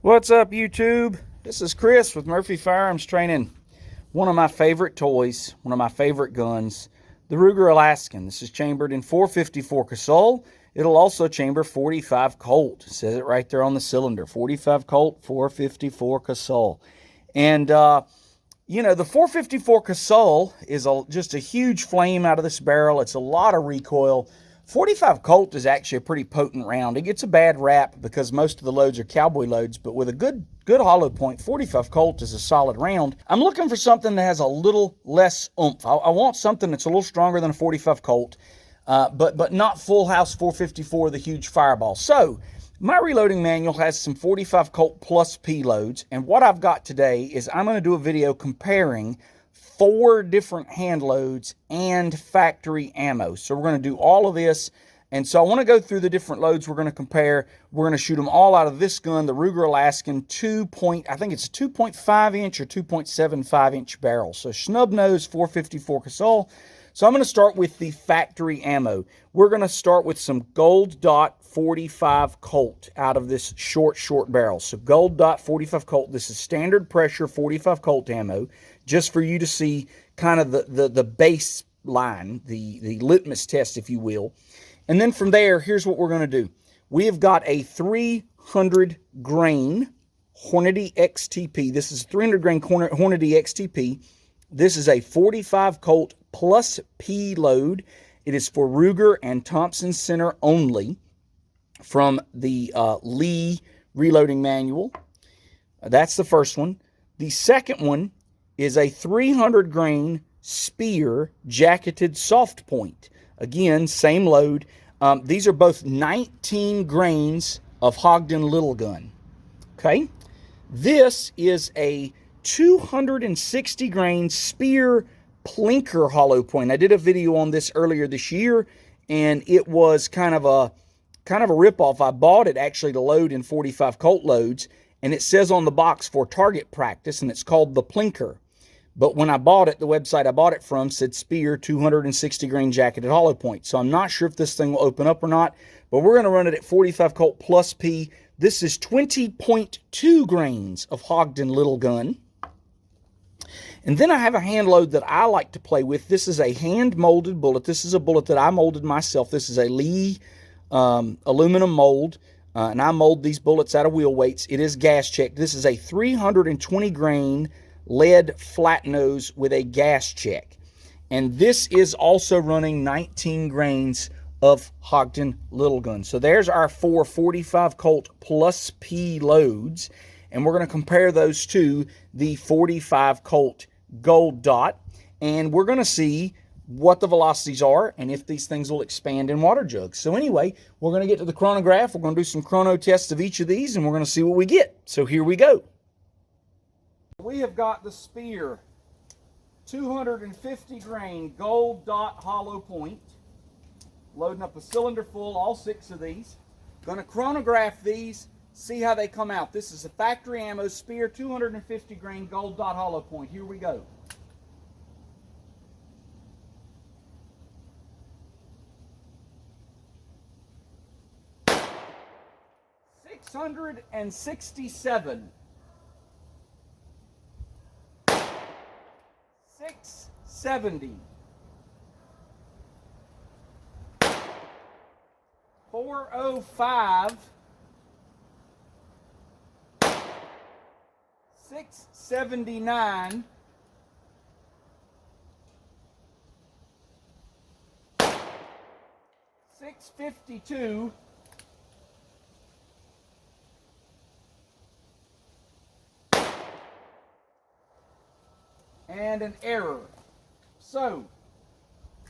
What's up, YouTube? This is Chris with Murphy Firearms Training. One of my favorite toys, one of my favorite guns, the Ruger Alaskan. This is chambered in 454 Casull. It'll also chamber 45 Colt. It says it right there on the cylinder. 45 Colt, 454 Casull. And, you know, the 454 Casull is just a huge flame out of this barrel. It's a lot of recoil. 45 Colt is actually a pretty potent round. It gets a bad rap because most of the loads are cowboy loads, but with a good hollow point, 45 Colt is a solid round. I'm looking for something that has a little less oomph. I want something that's a little stronger than a 45 Colt, but not full house 454, the huge fireball. So my reloading manual has some 45 Colt plus P loads, and what I've got today is I'm going to do a video comparing 4 different hand loads and factory ammo. So we're going to do all of this, and so I want to go through the different loads we're going to compare. We're going to shoot them all out of this gun, the Ruger Alaskan I think it's a 2.5 inch or 2.75 inch barrel. So snub nose 454 Casull. So I'm going to start with the factory ammo. We're going to start with some Gold Dot 45 Colt out of this short barrel. So Gold Dot 45 Colt. This is standard pressure 45 Colt ammo, just for you to see kind of the baseline, the litmus test, if you will. And then from there, here's what we're going to do. We have got a 300 grain Hornady XTP. This is 300 grain Hornady XTP. This is a 45 Colt plus P load. It is for Ruger and Thompson Center only, from the Lee reloading manual. That's the first one. The second one is a 300 grain Speer jacketed soft point. Again, same load. These are both 19 grains of Ogden LilGun. Okay? This is a 260 grain Speer Plinker hollow point. I did a video on this earlier this year, and it was kind of a ripoff. I bought it actually to load in 45 Colt loads, and it says on the box for target practice, and it's called the Plinker. But when I bought it, the website I bought it from said Speer 260 grain jacketed hollow point. So I'm not sure if this thing will open up or not, but we're going to run it at 45 Colt plus P. This is 20.2 grains of Ogden LilGun. And then I have a hand load that I like to play with. This is a hand molded bullet. This is a bullet that I molded myself. This is a Lee aluminum mold, and I mold these bullets out of wheel weights. It is gas checked. This is a 320 grain lead flat nose with a gas check, and this is also running 19 grains of Ogden LilGun. So there's our 4 45 Colt plus P loads, and we're going to compare those to the 45 Colt Gold Dot, and we're going to see what the velocities are and if these things will expand in water jugs. So anyway, we're going to get to the chronograph. We're going to do some chrono tests of each of these, and we're going to see what we get. So here we go. We have got the Speer 250 grain Gold Dot hollow point. Loading up a cylinder full, all 6 of these. Going to chronograph these, see how they come out. This is a factory ammo Speer 250 grain Gold Dot hollow point. Here we go. 667. 670. 405. 679. 652. And an error. So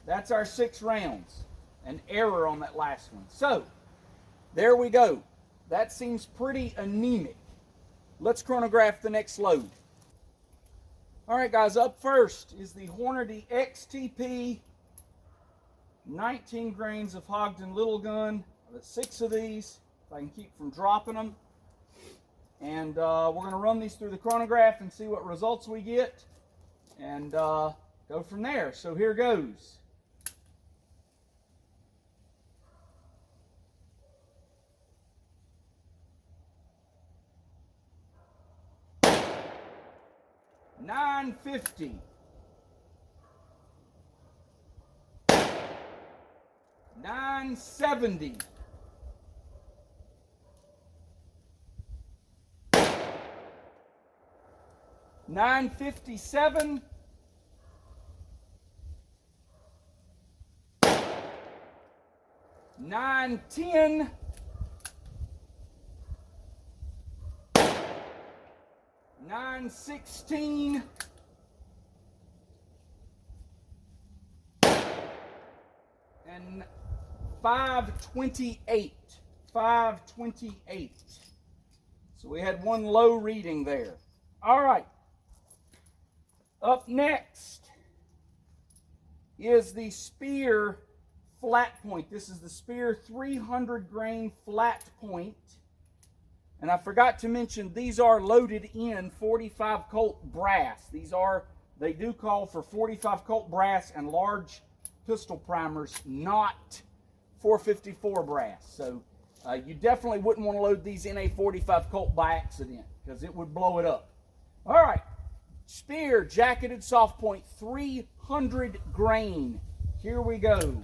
that's our 6 rounds. An error on that last one. So there we go. That seems pretty anemic. Let's chronograph the next load. All right, guys, up first is the Hornady XTP 19 grains of Ogden LilGun. I've got 6 of these, if I can keep from dropping them. And we're going to run these through the chronograph and see what results we get, and go from there. So here goes. 950. 970. 957. 910. 916. And 528. 528. So we had one low reading there. All right. Up next is the Speer flat point. This is the Speer 300 grain flat point. And I forgot to mention, these are loaded in 45 Colt brass. They do call for 45 Colt brass and large pistol primers, not 454 brass. So you definitely wouldn't want to load these in a 45 Colt by accident, because it would blow it up. All right, Speer jacketed soft point 300 grain. Here we go.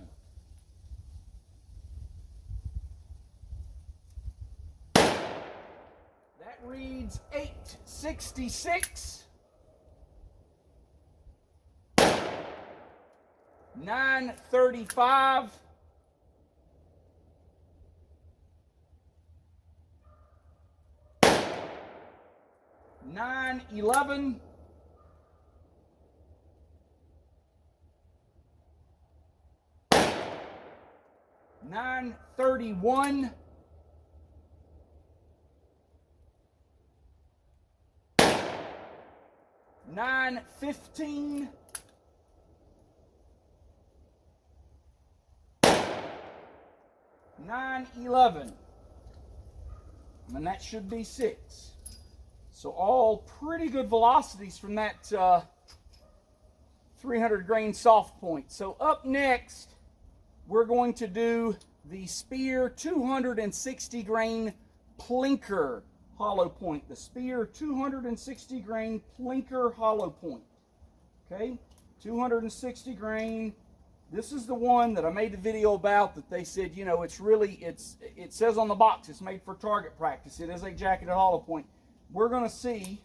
That reads 866. 935. 911. 931. 915. 911. And that should be 6. So all pretty good velocities from that 300 grain soft point. So up next, we're going to do the Speer 260 grain plinker hollow point. The Speer 260 grain plinker hollow point. Okay, 260 grain. This is the one that I made the video about, that they said, you know, it says on the box it's made for target practice. It is a jacketed hollow point. We're going to see,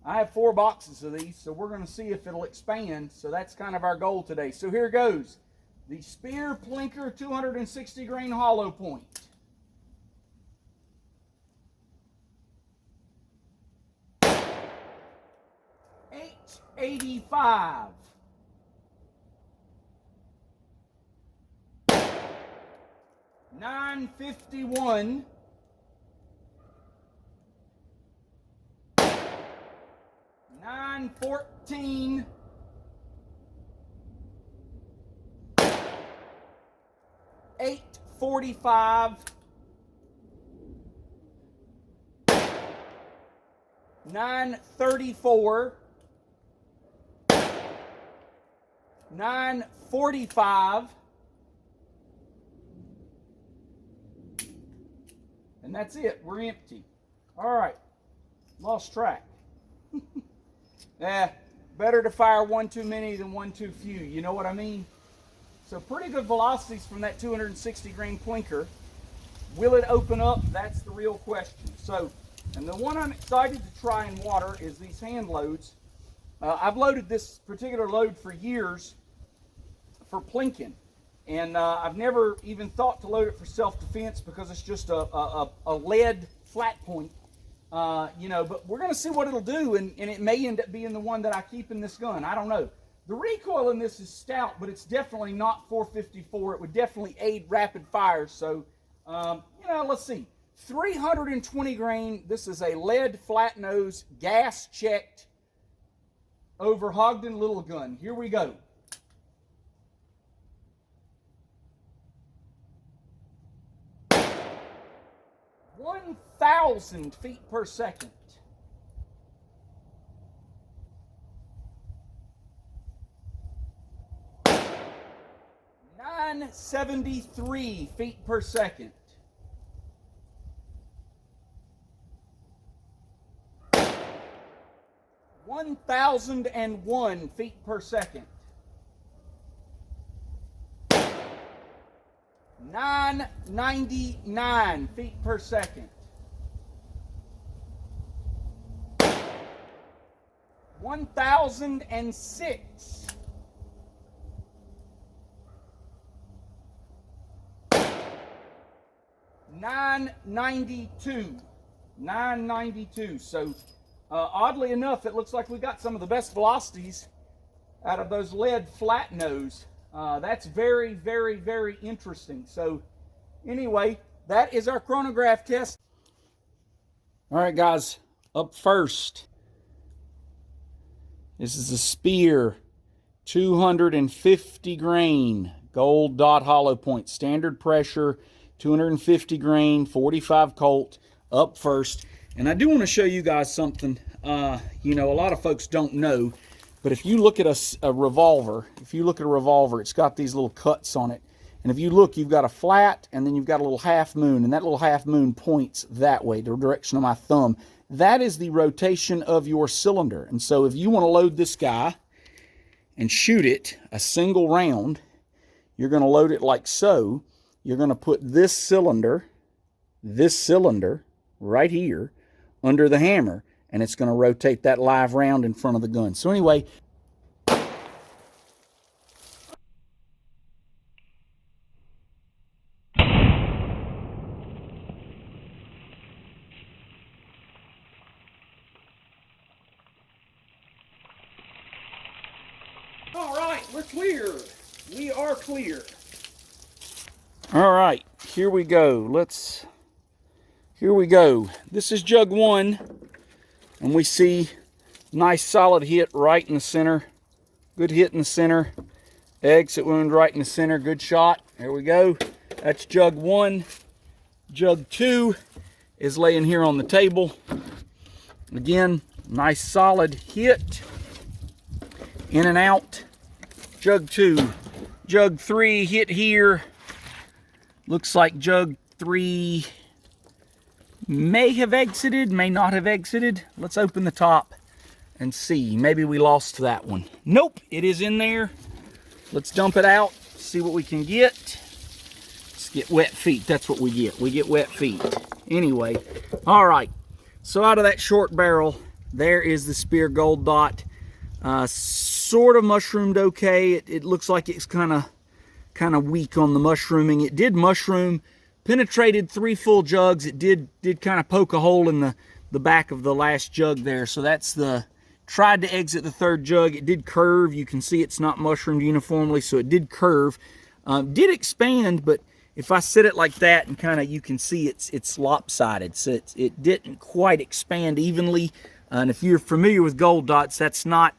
I have 4 boxes of these, so we're going to see if it'll expand. So that's kind of our goal today. So here goes. The Speer Plinker 260 grain hollow point. 885. 951. 914. 845. 934. 945. And that's it. We're empty. All right. Lost track. Better to fire one too many than one too few. You know what I mean? So pretty good velocities from that 260 grain plinker. Will it open up? That's the real question. So, and the one I'm excited to try in water is these hand loads. I've loaded this particular load for years for plinking. And I've never even thought to load it for self-defense because it's just a lead flat point. You know, but we're going to see what it'll do, and it may end up being the one that I keep in this gun. I don't know. The recoil in this is stout, but it's definitely not 454. It would definitely aid rapid fire. So, you know, let's see. 320 grain. This is a lead flat nose, gas checked over Ogden LilGun. Here we go. 1,000 feet per second. 973 feet per second. 1,001 feet per second. 999 feet per second. 1,006. 992. 992. So oddly enough, it looks like we got some of the best velocities out of those lead flat nose. That's very, very, very interesting. So anyway, that is our chronograph test. All right, guys, up first, this is a Speer 250 grain Gold Dot hollow point, standard pressure, 250 grain, 45 Colt, up first. And I do want to show you guys something, you know, a lot of folks don't know, but if you look at a revolver, it's got these little cuts on it. And if you look, you've got a flat, and then you've got a little half moon, and that little half moon points that way, the direction of my thumb. That is the rotation of your cylinder. And so if you want to load this guy and shoot it a single round, you're going to load it like so. You're going to put this cylinder right here under the hammer, and it's going to rotate that live round in front of the gun. So anyway, all right, we're clear. We are clear. All right, here we go. Here we go. This is jug 1, and we see nice solid hit right in the center. Good hit in the center. Exit wound right in the center. Good shot. There we go. That's jug 1. Jug 2 is laying here on the table. Again, nice solid hit. In and out. Jug 2. Jug 3 hit here. Looks like jug 3 may have exited, may not have exited. Let's open the top and see. Maybe we lost that one. Nope, it is in there. Let's dump it out, see what we can get. Let's get wet feet. That's what we get. We get wet feet. Anyway, all right. So out of that short barrel, there is the Speer Gold Dot. Sort of mushroomed okay. It looks like it's kind of weak on the mushrooming. It did mushroom, penetrated 3 full jugs. It did kind of poke a hole in the back of the last jug there. So that's the, tried to exit the 3rd jug. It did curve. You can see it's not mushroomed uniformly, so it did curve. Did expand, but if I set it like that and kind of, you can see it's lopsided. So it didn't quite expand evenly. And if you're familiar with Gold Dots, that's not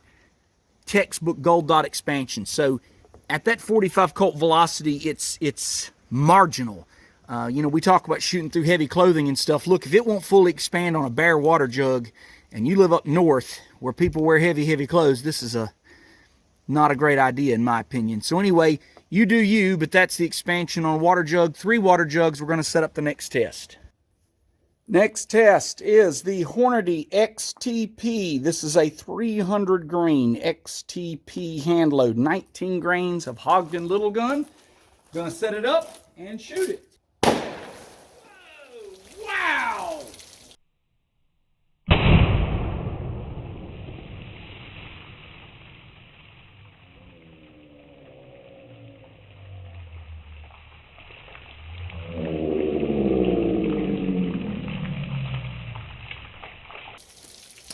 textbook Gold Dot expansion. So at that 45 Colt velocity, it's marginal. You know, we talk about shooting through heavy clothing and stuff. Look, if it won't fully expand on a bare water jug, and you live up north where people wear heavy clothes, this is not a great idea in my opinion. So anyway, you do you, but that's the expansion on water jug. 3 water jugs. We're going to set up the next test. Next test is the Hornady XTP. This is a 300 grain XTP hand load. 19 grains of Ogden LilGun. Gonna set it up and shoot it. Whoa, wow!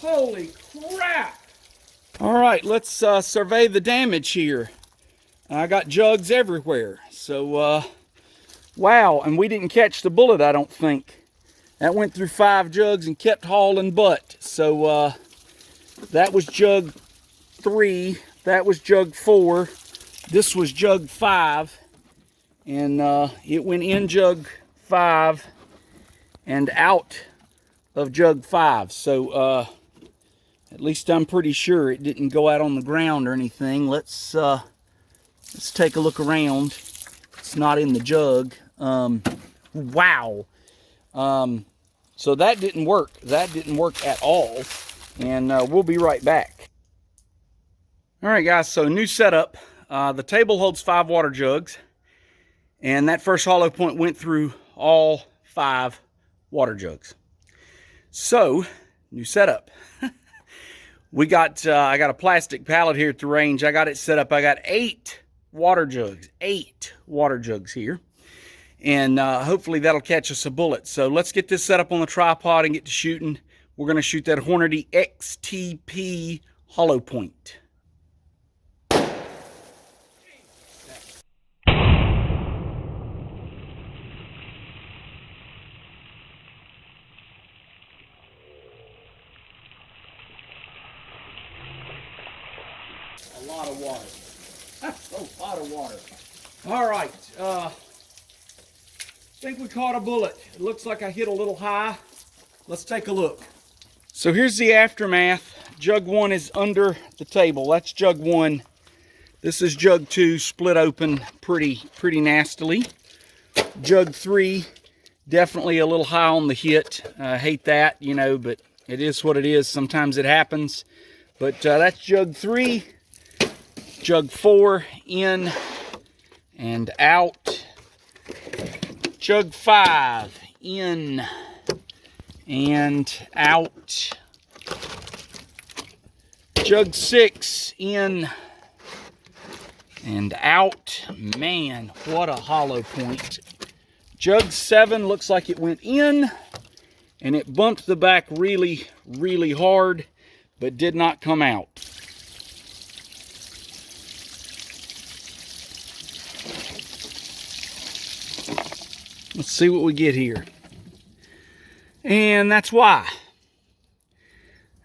Holy crap! All right, let's survey the damage here. I got jugs everywhere. So, wow, and we didn't catch the bullet, I don't think. That went through 5 jugs and kept hauling butt. So, that was jug 3. That was jug 4. This was jug 5. And it went in jug 5 and out of jug 5. So, at least I'm pretty sure it didn't go out on the ground or anything. Let's take a look around. It's not in the jug. Wow. So that didn't work. That didn't work at all. and we'll be right back. All right, guys, so new setup. The table holds 5 water jugs, and that first hollow point went through all 5 water jugs. So, new setup. I got a plastic pallet here at the range. I got it set up. I got 8 water jugs here, and hopefully that'll catch us a bullet. So let's get this set up on the tripod and get to shooting. We're going to shoot that Hornady XTP hollow point. A lot of water. A lot of water. All right. I think we caught a bullet. It looks like I hit a little high. Let's take a look. So here's the aftermath. Jug 1 is under the table. That's jug 1. This is jug 2, split open pretty nastily. Jug 3, definitely a little high on the hit. I hate that, you know, but it is what it is. Sometimes it happens. But that's jug 3. Jug 4, in and out. Jug 5, in and out. Jug 6, in and out. Man, what a hollow point. Jug 7 looks like it went in, and it bumped the back really hard, but did not come out. Let's see what we get here. And that's why.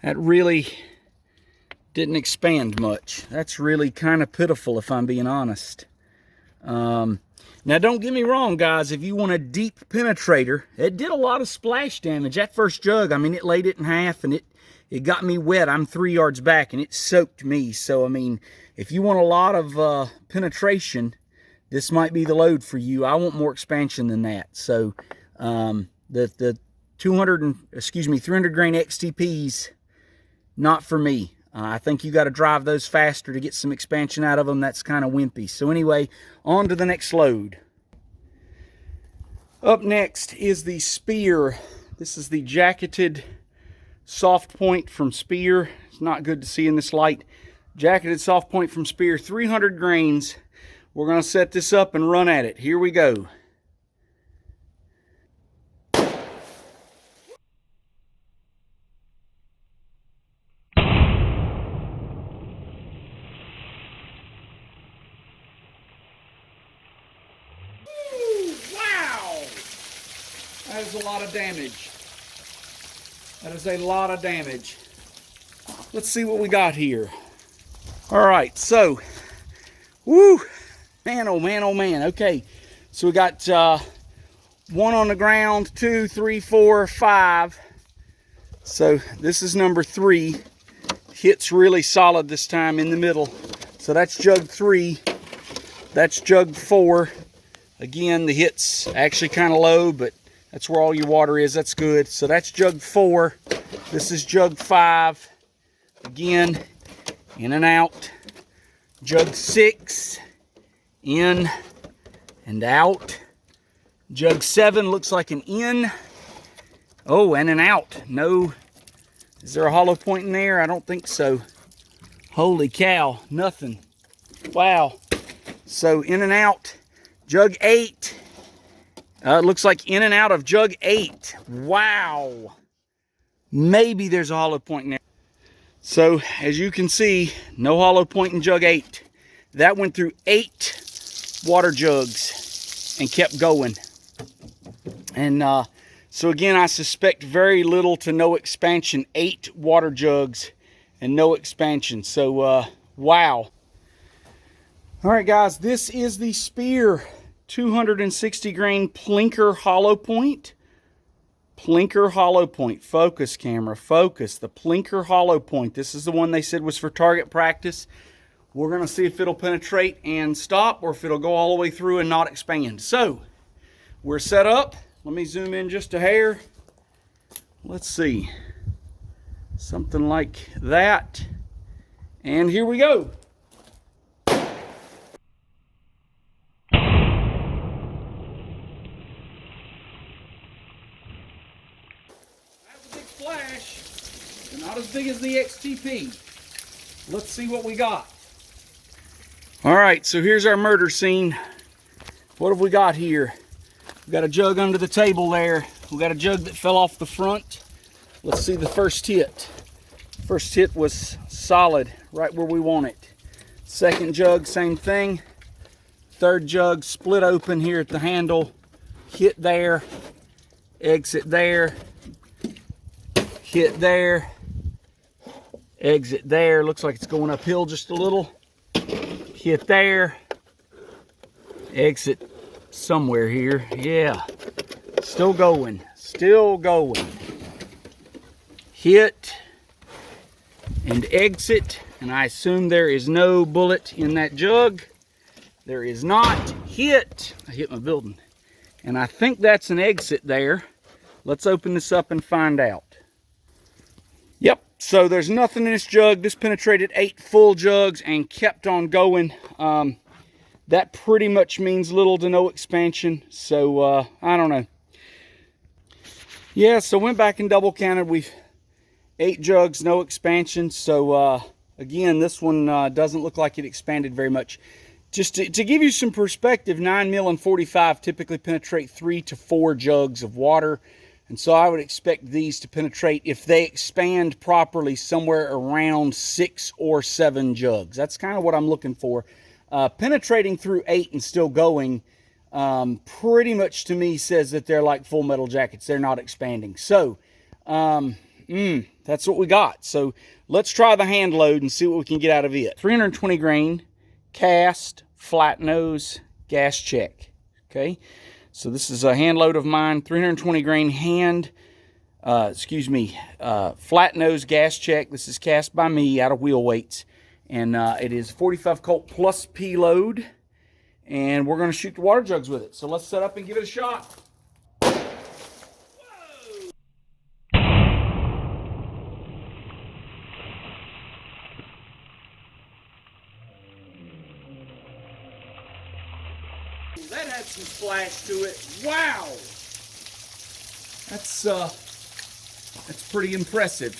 That really didn't expand much. That's really kind of pitiful, if I'm being honest. Now, don't get me wrong, guys. If you want a deep penetrator, it did a lot of splash damage. That first jug, I mean, it laid it in half, and it got me wet. I'm 3 yards back, and it soaked me. So, I mean, if you want a lot of penetration, this might be the load for you. I want more expansion than that. So the 300 grain XTPs, not for me. I think you got to drive those faster to get some expansion out of them. That's kind of wimpy. So anyway, on to the next load. Up next is the Speer. This is the jacketed soft point from Speer. It's not good to see in this light. Jacketed soft point from Speer, 300 grains. We're going to set this up and run at it. Here we go. Wow! That is a lot of damage. That is a lot of damage. Let's see what we got here. All right, so, woo! Man, oh man, oh man. Okay, so we got 1 on the ground, 2, 3, 4, 5. So this is number 3. Hits really solid this time in the middle. So that's jug 3. That's jug 4. Again, the hit's actually kind of low, but that's where all your water is. That's good. So that's jug 4. This is jug 5. Again, in and out. Jug 6. In and out. Jug 7 looks like an in. Oh, and an out. No. Is there a hollow point in there? I don't think so. Holy cow. Nothing. Wow. So in and out. Jug 8. It looks like in and out of jug 8. Wow. Maybe there's a hollow point in there. So as you can see, no hollow point in jug 8. That went through 8 water jugs and kept going. And so again, I suspect very little to no expansion. 8 water jugs and no expansion. So wow. All right, guys, this is the Speer 260 grain plinker hollow point. Plinker hollow point. Focus, camera, focus. The plinker hollow point. This is the one they said was for target practice. We're going to see if it'll penetrate and stop, or if it'll go all the way through and not expand. So, we're set up. Let me zoom in just a hair. Let's see. Something like that. And here we go. That's a big splash, but not as big as the XTP. Let's see what we got. All right, so here's our murder scene. What have we got here? We got a jug under the table there. We got a jug that fell off the front. Let's see the first hit. First hit was solid, right where we want it. Second jug, same thing. Third jug split open here at the handle. Hit there, exit there, hit there, exit there. Looks like it's going uphill just a little. Hit there, exit somewhere here. Yeah, still going, still going. Hit and exit, and I assume there is no bullet in that jug. There is not. Hit. I hit my building. And I think that's an exit there. Let's open this up and find out. Yep, so there's nothing in this jug. This penetrated 8 full jugs and kept on going. That pretty much means little to no expansion. So, I don't know. Yeah, so went back and double counted. We've 8 jugs, no expansion. So, again, this one doesn't look like it expanded very much. Just to give you some perspective, 9mm and 45 typically penetrate 3 to 4 jugs of water. And so I would expect these to penetrate, if they expand properly, somewhere around 6 or 7 jugs. That's kind of what I'm looking for. Penetrating through 8 and still going, pretty much to me says that they're like full metal jackets. They're not expanding. So, that's what we got. So let's try the hand load and see what we can get out of it. 320 grain. Cast, flat nose, gas check. Okay, so this is a hand load of mine, 320 grain hand, flat nose gas check. This is cast by me out of wheel weights, and it is 45 Colt plus P load, and we're going to shoot the water jugs with it. So let's set up and give it a shot. That had some splash to it. Wow, that's pretty impressive.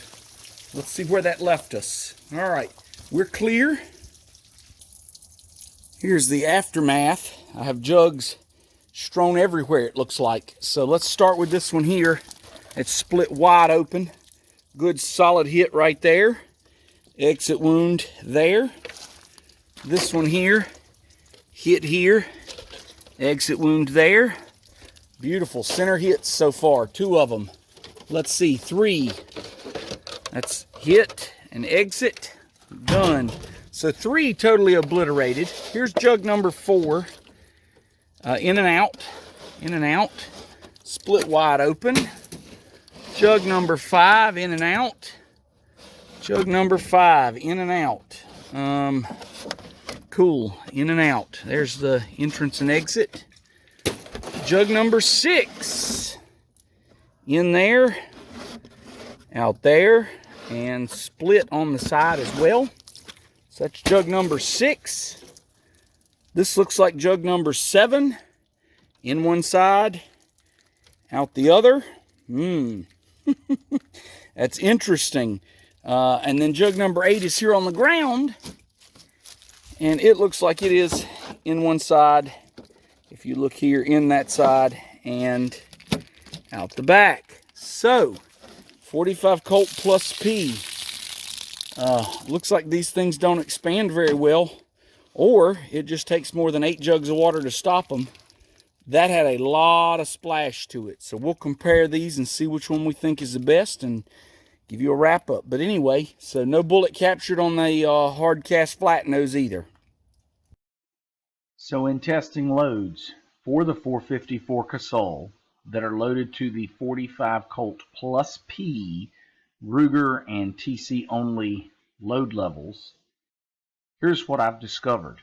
Let's see where that left us. All right, we're clear. Here's the aftermath. I have jugs strewn everywhere, it looks like. So let's start with this one here. It's split wide open. Good solid hit right there. Exit wound there. This one here, hit here. Exit wound there. Beautiful center hits so far, 2 of them. Let's see, 3. That's hit and exit, done. So 3 totally obliterated. Here's jug number 4. In and out, in and out. Split wide open. Jug number 5, in and out. Jug number 5, in and out. Cool, in and out. There's the entrance and exit. Jug number 6, in there, out there, and split on the side as well. So that's jug number 6. This looks like jug number 7, in one side, out the other. That's interesting. And then jug number 8 is here on the ground. And it looks like it is in one side, if you look here, in that side and out the back. So, 45 Colt plus P. Looks like these things don't expand very well, or it just takes more than 8 jugs of water to stop them. That had a lot of splash to it. So we'll compare these and see which one we think is the best and give you a wrap up. But anyway, so no bullet captured on the hard cast flat nose either. So in testing loads for the 454 Casull that are loaded to the 45 Colt plus P Ruger and TC only load levels, here's what I've discovered.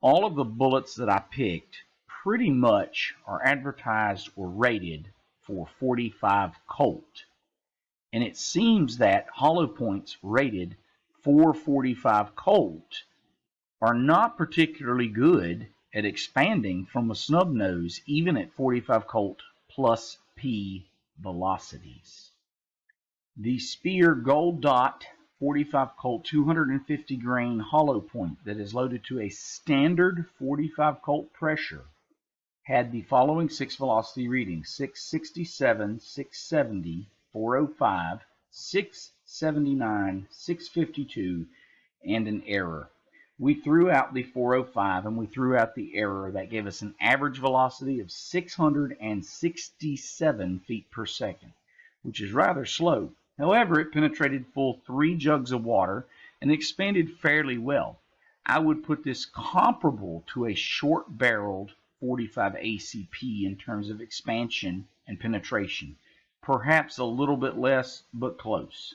All of the bullets that I picked pretty much are advertised or rated for 45 Colt. And it seems that hollow points rated 445 Colt are not particularly good at expanding from a snub nose, even at 45 Colt plus P velocities. The Speer Gold Dot 45 Colt 250 grain hollow point that is loaded to a standard 45 Colt pressure had the following 6 velocity readings: 667, 670, 405, 679, 652, and an error. We threw out the 405 and we threw out the error. That gave us an average velocity of 667 feet per second, which is rather slow. However, it penetrated full 3 jugs of water and expanded fairly well. I would put this comparable to a short-barreled 45 ACP in terms of expansion and penetration. Perhaps a little bit less, but close.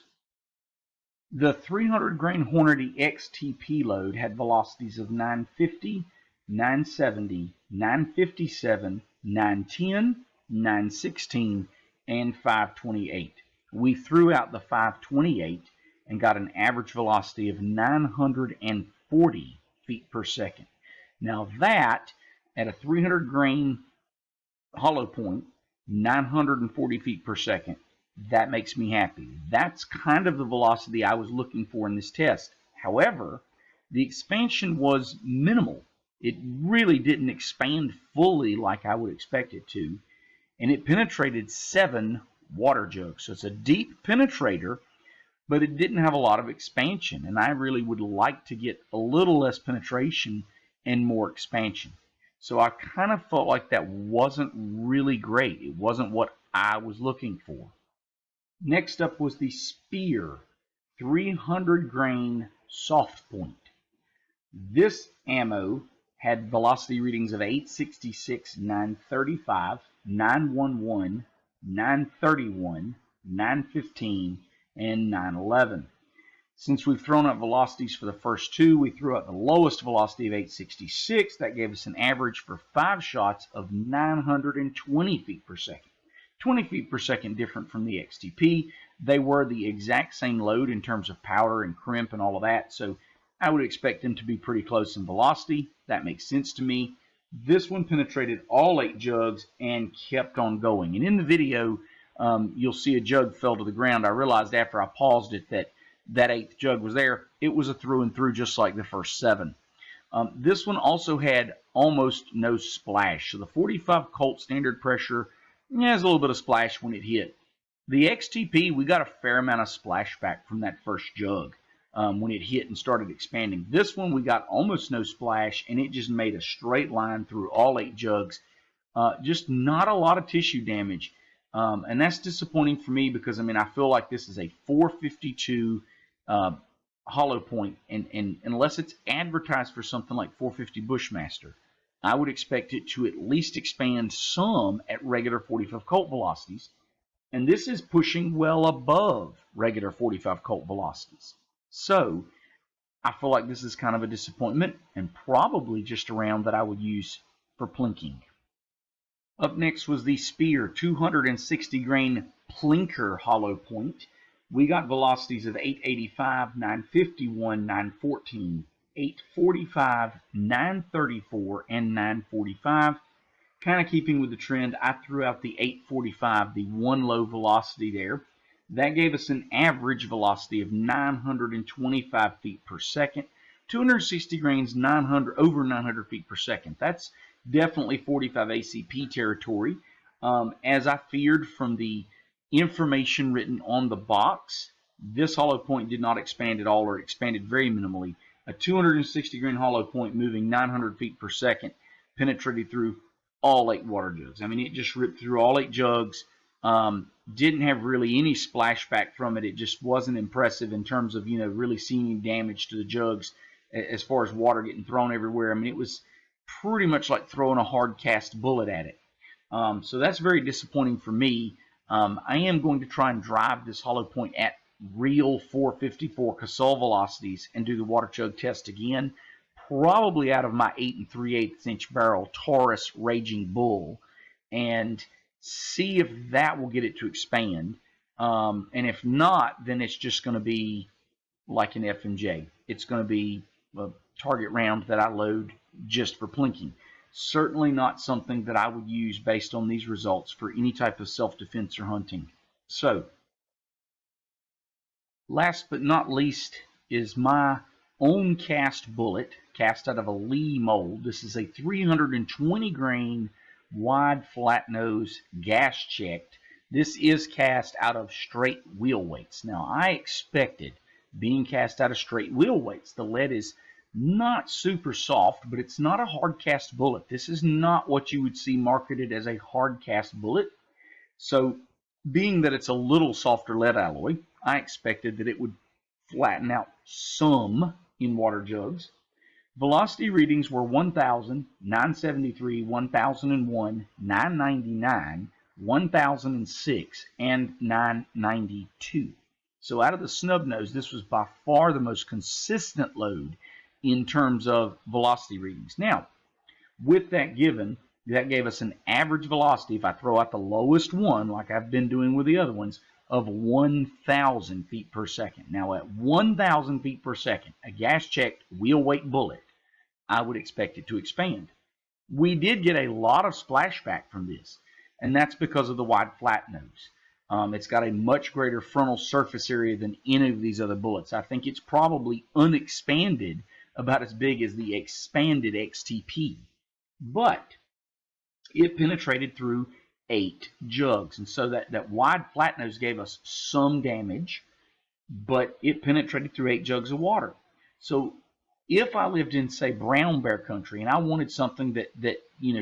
The 300 grain Hornady XTP load had velocities of 950, 970, 957, 910, 916, and 528. We threw out the 528 and got an average velocity of 940 feet per second. Now that, at a 300 grain hollow point, 940 feet per second, that makes me happy. That's kind of the velocity I was looking for in this test. However, the expansion was minimal. It really didn't expand fully like I would expect it to, and it penetrated 7 water jugs. So it's a deep penetrator, but it didn't have a lot of expansion, and I really would like to get a little less penetration and more expansion. So I kind of felt like that wasn't really great. It wasn't what I was looking for. Next up was the Speer 300 grain soft point. This ammo had velocity readings of 866, 935, 911, 931, 915, and 911. Since we've thrown out velocities for the first 2, we threw out the lowest velocity of 866. That gave us an average for 5 shots of 920 feet per second. 20 feet per second different from the XTP. They were the exact same load in terms of powder and crimp and all of that, so I would expect them to be pretty close in velocity. That makes sense to me. This one penetrated all 8 jugs and kept on going. And in the video, you'll see a jug fell to the ground. I realized after I paused it that that 8th jug was there. It was a through and through just like the first 7. This one also had almost no splash. So the 45 Colt standard pressure has a little bit of splash when it hit. The XTP, we got a fair amount of splashback from that first jug when it hit and started expanding. This one, we got almost no splash, and it just made a straight line through all 8 jugs. Just not a lot of tissue damage. And that's disappointing for me because, I mean, I feel like this is a 452 hollow point, and unless it's advertised for something like 450 Bushmaster, I would expect it to at least expand some at regular 45 Colt velocities, and this is pushing well above regular 45 Colt velocities. So I feel like this is kind of a disappointment and probably just a round that I would use for plinking. Up next was the Speer 260 grain Plinker hollow point. We got velocities of 885, 951, 914, 845, 934, and 945. Kind of keeping with the trend, I threw out the 845, the one low velocity there. That gave us an average velocity of 925 feet per second. 260 grains, over 900 feet per second. That's definitely 45 ACP territory. As I feared from the information written on the box, this hollow point did not expand at all, or expanded very minimally. A 260 grain hollow point moving 900 feet per second penetrated through all 8 water jugs. I mean, it just ripped through all 8 jugs. Didn't have really any splashback from it. It just wasn't impressive in terms of, really seeing any damage to the jugs as far as water getting thrown everywhere. I mean, it was pretty much like throwing a hard cast bullet at it. So that's very disappointing for me. I am going to try and drive this hollow point at real 454 Casal velocities and do the water jug test again, probably out of my 8 3/8 inch barrel Taurus Raging Bull, and see if that will get it to expand. And if not, then it's just going to be like an FMJ. It's going to be a target round that I load just for plinking. Certainly not something that I would use based on these results for any type of self-defense or hunting. So, last but not least is my own cast bullet, cast out of a Lee mold. This is a 320 grain wide flat nose, gas checked. This is cast out of straight wheel weights. Now, I expected, being cast out of straight wheel weights, the lead is not super soft, but it's not a hard cast bullet. This is not what you would see marketed as a hard cast bullet. So, being that it's a little softer lead alloy, I expected that it would flatten out some in water jugs. Velocity readings were 1,000, 973, 1,001, 999, 1,006, and 992. So out of the snub nose, this was by far the most consistent load in terms of velocity readings. Now, with that given, that gave us an average velocity, if I throw out the lowest one, like I've been doing with the other ones, of 1,000 feet per second. Now, at 1,000 feet per second, a gas-checked wheel-weight bullet, I would expect it to expand. We did get a lot of splashback from this, and that's because of the wide flat nose. It's got a much greater frontal surface area than any of these other bullets. I think it's probably unexpanded, about as big as the expanded XTP. But it penetrated through 8 jugs. And so that wide flat nose gave us some damage, but it penetrated through 8 jugs of water. So if I lived in, say, brown bear country, and I wanted something that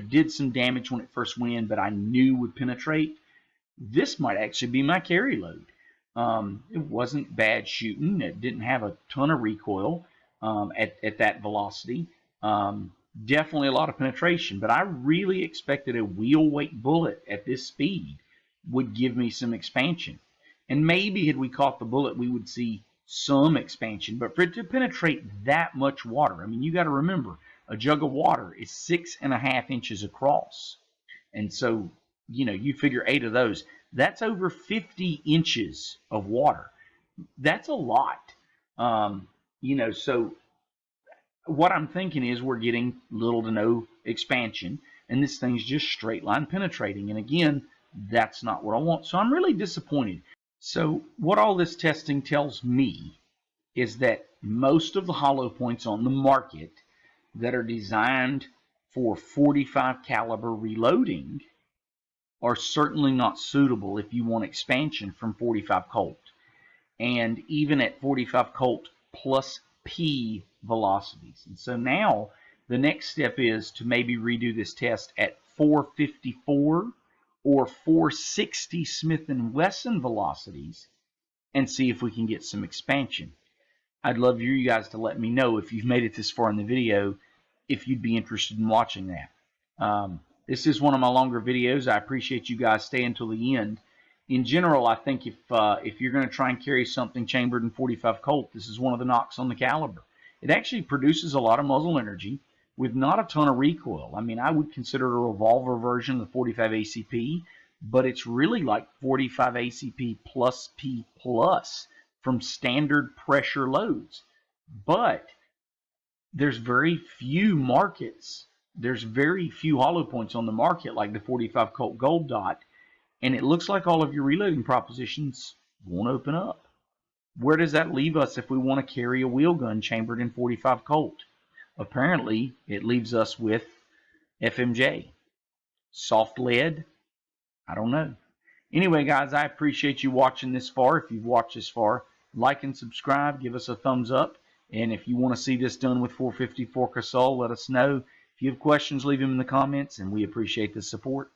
did some damage when it first went in, but I knew would penetrate, this might actually be my carry load. It wasn't bad shooting. It didn't have a ton of recoil at that velocity. Definitely a lot of penetration, but I really expected a wheel weight bullet at this speed would give me some expansion. And maybe had we caught the bullet, we would see some expansion. But for it to penetrate that much water, I mean, you got to remember, a jug of water is 6.5 inches across. And so, you figure 8 of those, that's over 50 inches of water. That's a lot. So what I'm thinking is we're getting little to no expansion, and this thing's just straight line penetrating. And again, that's not what I want. So I'm really disappointed. So what all this testing tells me is that most of the hollow points on the market that are designed for 45 caliber reloading are certainly not suitable if you want expansion from 45 Colt. And even at 45 Colt plus P velocities. And so now the next step is to maybe redo this test at 454 or 460 Smith & Wesson velocities and see if we can get some expansion. I'd love you guys to let me know if you've made it this far in the video, if you'd be interested in watching that. This is one of my longer videos. I appreciate you guys staying till the end. In general, I think if you're going to try and carry something chambered in 45 Colt, this is one of the knocks on the caliber. It actually produces a lot of muzzle energy with not a ton of recoil. I mean, I would consider it a revolver version of the 45 ACP, but it's really like 45 ACP plus P plus from standard pressure loads. But there's very few markets. There's very few hollow points on the market like the 45 Colt Gold Dot, and it looks like all of your reloading propositions won't open up. Where does that leave us if we want to carry a wheel gun chambered in 45 Colt? Apparently, it leaves us with FMJ. Soft lead? I don't know. Anyway, guys, I appreciate you watching this far. If you've watched this far, like and subscribe. Give us a thumbs up. And if you want to see this done with 454 Casull, let us know. If you have questions, leave them in the comments, and we appreciate the support.